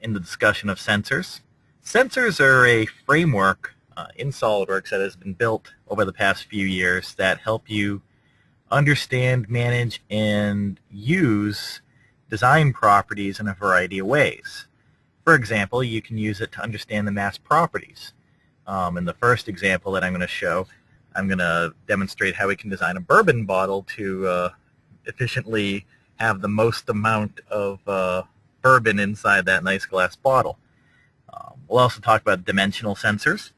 in the discussion of sensors. Sensors are a framework in SOLIDWORKS that has been built over the past few years that help you understand, manage, and use design properties in a variety of ways. For example, you can use it to understand the mass properties. In the first example that I'm going to show, I'm going to demonstrate how we can design a bourbon bottle to efficiently have the most amount of bourbon inside that nice glass bottle. We'll also talk about dimensional sensors.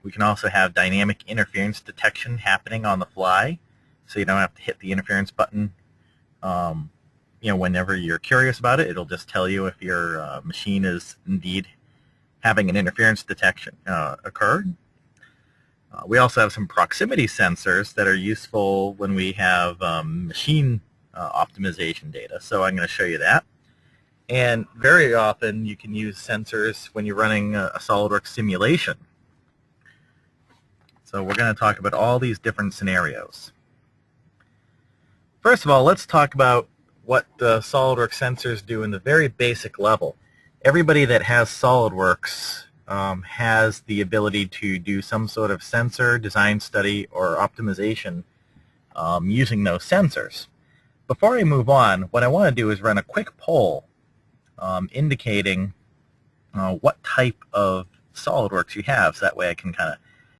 We can also have dynamic interference detection happening on the fly, so you don't have to hit the interference button whenever you're curious about it. It'll just tell you if your machine is indeed having an interference detection occurred. We also have some proximity sensors that are useful when we have machine optimization data, so I'm going to show you that. And very often you can use sensors when you're running a SOLIDWORKS simulation. So we're going to talk about all these different scenarios. First of all, let's talk about what SOLIDWORKS sensors do in the very basic level. Everybody that has SOLIDWORKS has the ability to do some sort of sensor design study or optimization using those sensors. Before I move on, what I want to do is run a quick poll indicating what type of SOLIDWORKS you have, so that way I can kind of